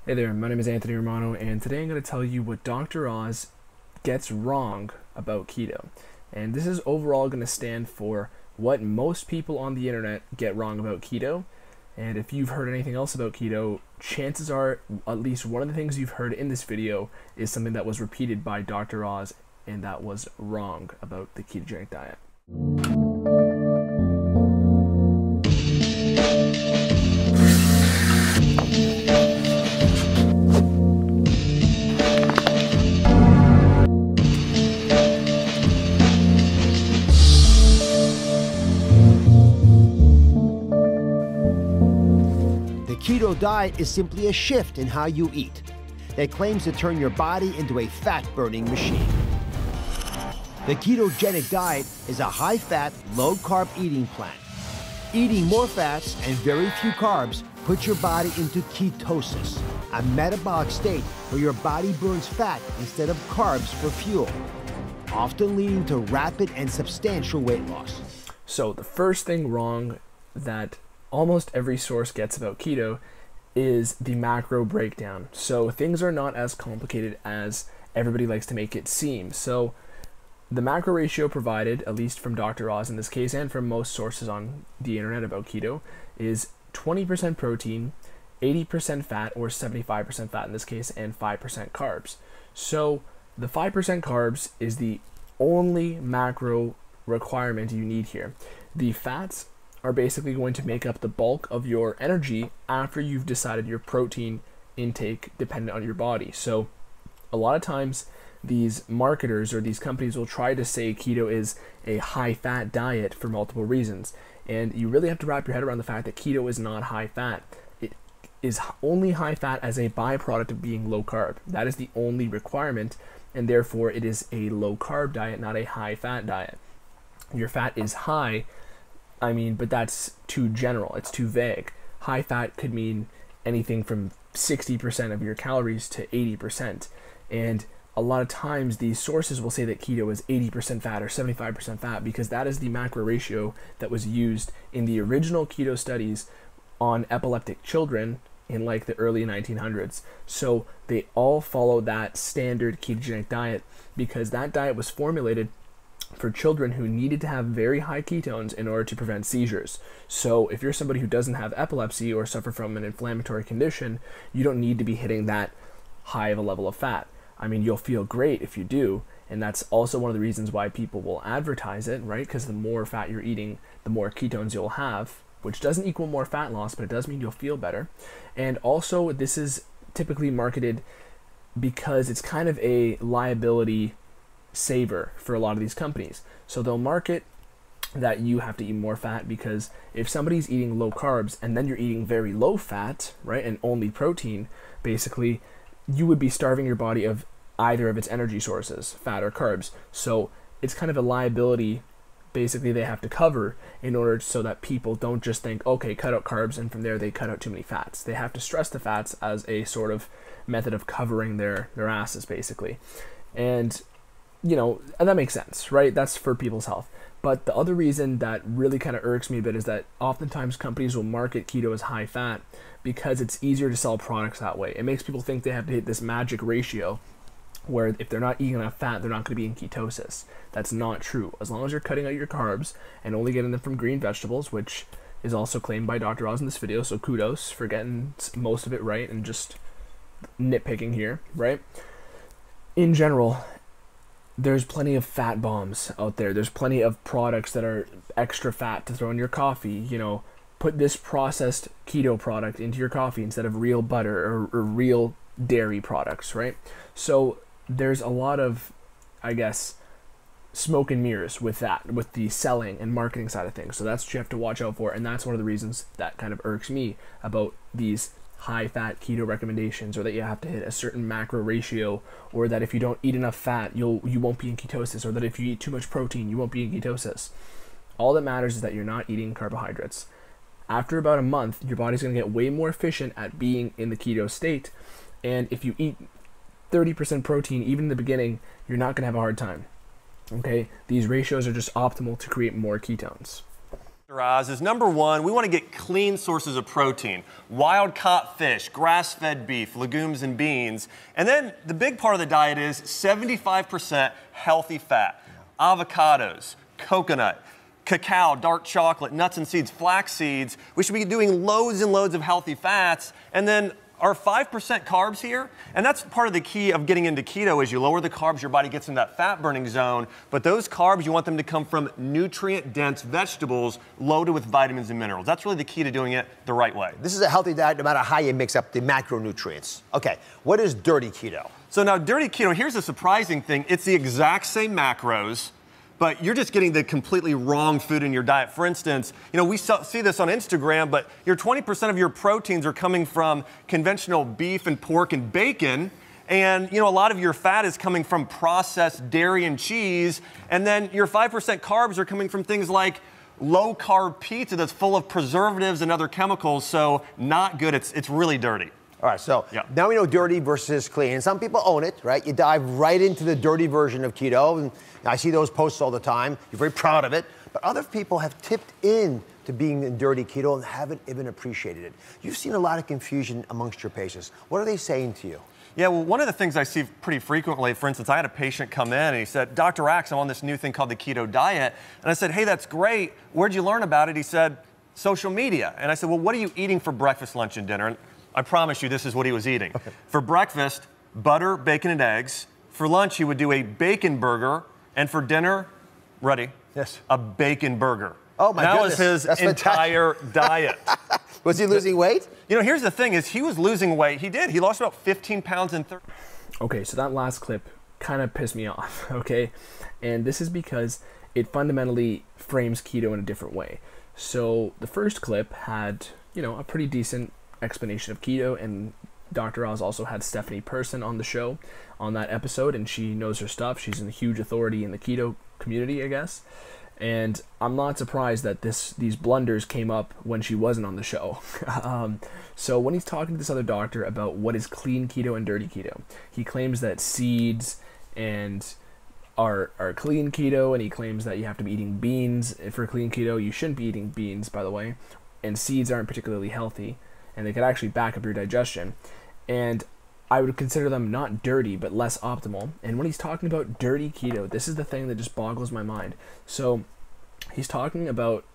Hey there, my name is Anthony Romano, and today I'm going to tell you what Dr. Oz gets wrong about keto. And this is overall going to stand for what most people on the internet get wrong about keto. And if you've heard anything else about keto, chances are at least one of the things you've heard in this video is something that was repeated by Dr. Oz and that was wrong about the ketogenic diet. The keto diet is simply a shift in how you eat that claims to turn your body into a fat-burning machine. The ketogenic diet is a high-fat, low-carb eating plan. Eating more fats and very few carbs puts your body into ketosis, a metabolic state where your body burns fat instead of carbs for fuel, often leading to rapid and substantial weight loss. So the first thing wrong that almost every source gets about keto is the macro breakdown. So things are not as complicated as everybody likes to make it seem. So the macro ratio provided, at least from Dr. Oz in this case, and from most sources on the internet about keto, is 20% protein, 80% fat, or 75% fat in this case, and 5% carbs. So the 5% carbs is the only macro requirement you need here. The fats are basically going to make up the bulk of your energy after you've decided your protein intake dependent on your body. So a lot of times these marketers or these companies will try to say keto is a high fat diet for multiple reasons. And you really have to wrap your head around the fact that keto is not high fat. It is only high fat as a byproduct of being low carb. That is the only requirement, and therefore it is a low carb diet, not a high fat diet. Your fat is high, but that's too general, it's too vague. High fat could mean anything from 60% of your calories to 80%. And a lot of times these sources will say that keto is 80% fat or 75% fat because that is the macro ratio that was used in the original keto studies on epileptic children in like the early 1900s. So they all follow that standard ketogenic diet because that diet was formulated for children who needed to have very high ketones in order to prevent seizures. So if you're somebody who doesn't have epilepsy or suffer from an inflammatory condition, you don't need to be hitting that high of a level of fat. You'll feel great if you do, and that's also one of the reasons why people will advertise it, right? Because the more fat you're eating, the more ketones you'll have, which doesn't equal more fat loss, but it does mean you'll feel better. And also, this is typically marketed because it's kind of a liability saver for a lot of these companies. So they'll market that you have to eat more fat because if somebody's eating low carbs and then you're eating very low fat, right, and only protein, basically you would be starving your body of either of its energy sources, fat or carbs. So it's kind of a liability basically they have to cover in order so that people don't just think, okay, cut out carbs, and from there they cut out too many fats. They have to stress the fats as a sort of method of covering their asses basically. And and that makes sense, right? That's for people's health. But the other reason that really kind of irks me a bit is that oftentimes companies will market keto as high fat because it's easier to sell products that way. It makes people think they have to hit this magic ratio where if they're not eating enough fat, they're not going to be in ketosis. That's not true. As long as you're cutting out your carbs and only getting them from green vegetables, which is also claimed by Dr. Oz in this video, so kudos for getting most of it right and just nitpicking here, right? In general, there's plenty of fat bombs out there. There's plenty of products that are extra fat to throw in your coffee. Put this processed keto product into your coffee instead of real butter or real dairy products, right? So there's a lot of, smoke and mirrors with that, with the selling and marketing side of things. So that's what you have to watch out for. And that's one of the reasons that kind of irks me about these high-fat keto recommendations, or that you have to hit a certain macro ratio, or that if you don't eat enough fat, you won't be in ketosis, or that if you eat too much protein, you won't be in ketosis. All that matters is that you're not eating carbohydrates. After about a month, your body's going to get way more efficient at being in the keto state, and if you eat 30% protein, even in the beginning, you're not going to have a hard time. Okay? These ratios are just optimal to create more ketones. Is number one, we want to get clean sources of protein. Wild caught fish, grass-fed beef, legumes and beans. And then the big part of the diet is 75% healthy fat. Avocados, coconut, cacao, dark chocolate, nuts and seeds, flax seeds. We should be doing loads and loads of healthy fats. And then our 5% carbs here, and that's part of the key of getting into keto. As you lower the carbs, your body gets in that fat burning zone. But those carbs, you want them to come from nutrient-dense vegetables loaded with vitamins and minerals. That's really the key to doing it the right way. This is a healthy diet no matter how you mix up the macronutrients. Okay, what is dirty keto? So now dirty keto, here's the surprising thing. It's the exact same macros, but you're just getting the completely wrong food in your diet. For instance, we see this on Instagram, but your 20% of your proteins are coming from conventional beef and pork and bacon. And a lot of your fat is coming from processed dairy and cheese. And then your 5% carbs are coming from things like low carb pizza that's full of preservatives and other chemicals. So not good, it's really dirty. All right, so now we know dirty versus clean. And some people own it, right? You dive right into the dirty version of keto. And I see those posts all the time. You're very proud of it. But other people have tipped in to being in dirty keto and haven't even appreciated it. You've seen a lot of confusion amongst your patients. What are they saying to you? Yeah, well, one of the things I see pretty frequently, for instance, I had a patient come in and he said, Dr. Axe, I'm on this new thing called the keto diet. And I said, hey, that's great. Where'd you learn about it? He said, social media. And I said, well, what are you eating for breakfast, lunch, and dinner? And I promise you this is what he was eating. Okay. For breakfast, butter, bacon, and eggs. For lunch, he would do a bacon burger. And for dinner, ready? Yes. A bacon burger. Oh, my goodness. That was his entire diet. Was he losing weight? Here's the thing is he was losing weight. He did. He lost about 15 pounds in 30. Okay, so that last clip kind of pissed me off, okay? And this is because it fundamentally frames keto in a different way. So the first clip had, a pretty decent explanation of keto, and Dr. Oz also had Stephanie Person on the show on that episode, and she knows her stuff. She's a huge authority in the keto community, I guess. And I'm not surprised that these blunders came up when she wasn't on the show. So when he's talking to this other doctor about what is clean keto and dirty keto, he claims that seeds are clean keto, and he claims that you have to be eating beans for clean keto. You shouldn't be eating beans, by the way, and seeds aren't particularly healthy, and they could actually back up your digestion. And I would consider them not dirty, but less optimal. And when he's talking about dirty keto, this is the thing that just boggles my mind. So he's talking about,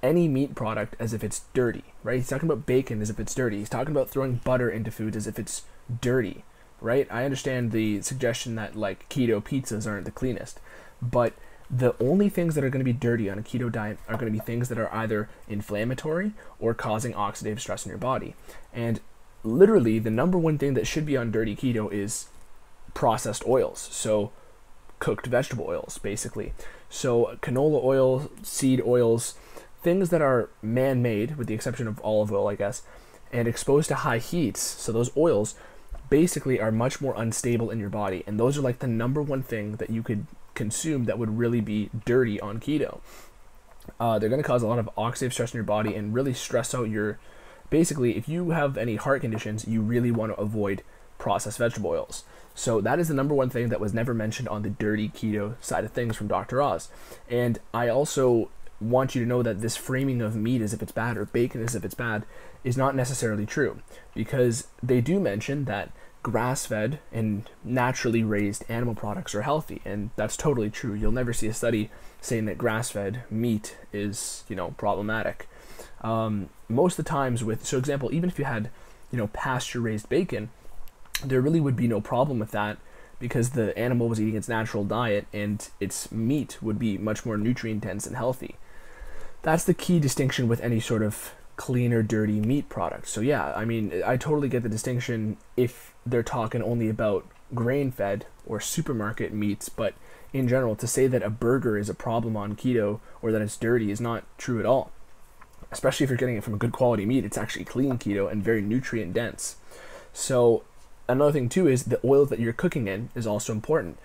any meat product as if it's dirty, right? He's talking about bacon as if it's dirty. He's talking about throwing butter into foods as if it's dirty, right? I understand the suggestion that like keto pizzas aren't the cleanest, but the only things that are going to be dirty on a keto diet are going to be things that are either inflammatory or causing oxidative stress in your body. And literally the number one thing that should be on dirty keto is processed oils. So cooked vegetable oils, basically. So canola oil, seed oils, things that are man-made, with the exception of olive oil, I guess, and exposed to high heats. So those oils basically are much more unstable in your body. And those are like the number one thing that you could consume that would really be dirty on keto. They're going to cause a lot of oxidative stress in your body and really stress out your... Basically, if you have any heart conditions, you really want to avoid processed vegetable oils. So that is the number one thing that was never mentioned on the dirty keto side of things from Dr. Oz. And I also want you to know that this framing of meat as if it's bad or bacon as if it's bad is not necessarily true, because they do mention that grass-fed and naturally raised animal products are healthy, and that's totally true. You'll never see a study saying that grass-fed meat is, problematic. Most of the times with, so example, even if you had, pasture-raised bacon, there really would be no problem with that because the animal was eating its natural diet and its meat would be much more nutrient-dense and healthy. That's the key distinction with any sort of clean or dirty meat product. So yeah, I totally get the distinction if they're talking only about grain-fed or supermarket meats, but in general, to say that a burger is a problem on keto or that it's dirty is not true at all. Especially if you're getting it from a good quality meat, it's actually clean keto and very nutrient dense. So another thing too is the oil that you're cooking in is also important.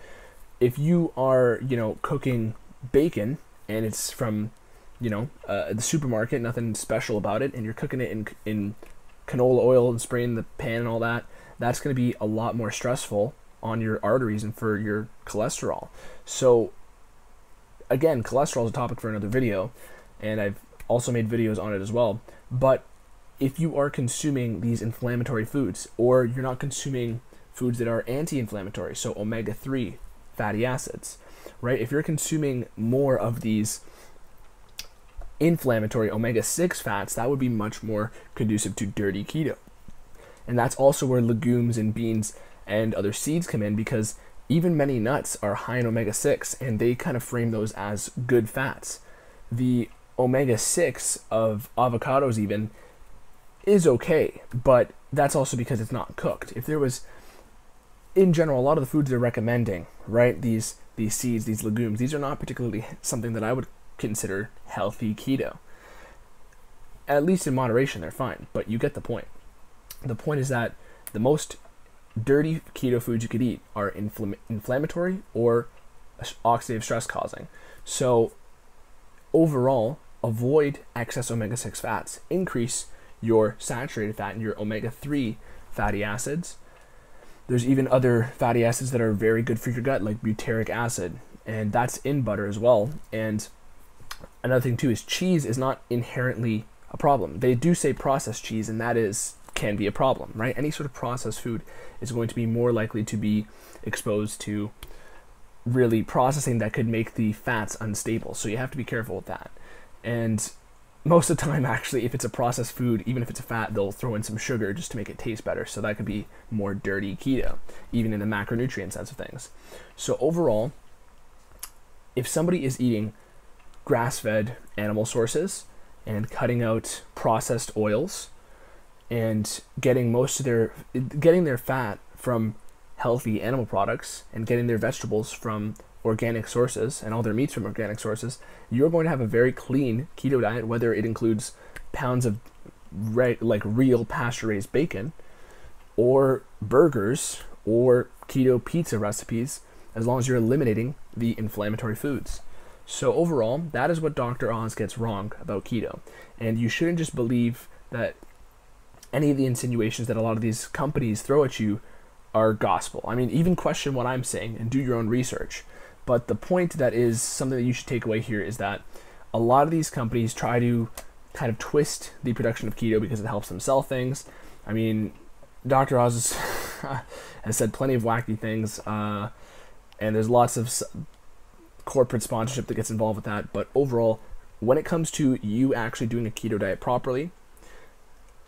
If you are, cooking bacon and it's from, the supermarket, nothing special about it, and you're cooking it in canola oil and spraying the pan and all that, that's going to be a lot more stressful on your arteries and for your cholesterol. So again, cholesterol is a topic for another video, and I've also made videos on it as well. But if you are consuming these inflammatory foods, or you're not consuming foods that are anti-inflammatory, so omega-3 fatty acids, right? If you're consuming more of these inflammatory omega-6 fats, that would be much more conducive to dirty keto. And that's also where legumes and beans and other seeds come in, because even many nuts are high in omega-6, and they kind of frame those as good fats. The omega-6 of avocados even is okay, but that's also because it's not cooked. If there was, in general, a lot of the foods they're recommending, right, these seeds, these legumes, these are not particularly something that I would consider healthy keto. At least in moderation, they're fine, but you get the point. The point is that the most dirty keto foods you could eat are inflammatory or oxidative stress causing. So overall, avoid excess omega-6 fats. Increase your saturated fat and your omega-3 fatty acids. There's even other fatty acids that are very good for your gut, like butyric acid, and that's in butter as well. And another thing too is cheese is not inherently a problem. They do say processed cheese, and that can be a problem, right? Any sort of processed food is going to be more likely to be exposed to really processing that could make the fats unstable. So you have to be careful with that. And most of the time, actually, if it's a processed food, even if it's a fat, they'll throw in some sugar just to make it taste better. So that could be more dirty keto, even in the macronutrient sense of things. So overall, if somebody is eating grass-fed animal sources and cutting out processed oils and getting their fat from healthy animal products and getting their vegetables from organic sources and all their meats from organic sources, you're going to have a very clean keto diet, whether it includes pounds of real pasture-raised bacon or burgers or keto pizza recipes, as long as you're eliminating the inflammatory foods. So overall, that is what Dr. Oz gets wrong about keto. And you shouldn't just believe that any of the insinuations that a lot of these companies throw at you are gospel. I mean, even question what I'm saying and do your own research. But the point that is something that you should take away here is that a lot of these companies try to kind of twist the production of keto because it helps them sell things. I mean, Dr. Oz has said plenty of wacky things, and there's lots of corporate sponsorship that gets involved with that. But overall, when it comes to you actually doing a keto diet properly,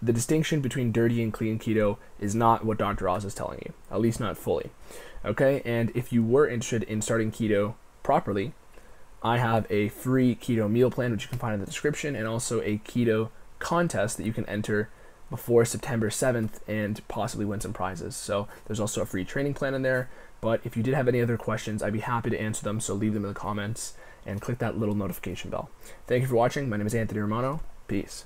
the distinction between dirty and clean keto is not what Dr. Oz is telling you, at least not fully. Okay, and if you were interested in starting keto properly, I have a free keto meal plan, which you can find in the description, and also a keto contest that you can enter before September 7th and possibly win some prizes. So there's also a free training plan in there. But if you did have any other questions, I'd be happy to answer them, so leave them in the comments and click that little notification bell. Thank you for watching. My name is Anthony Romano. Peace.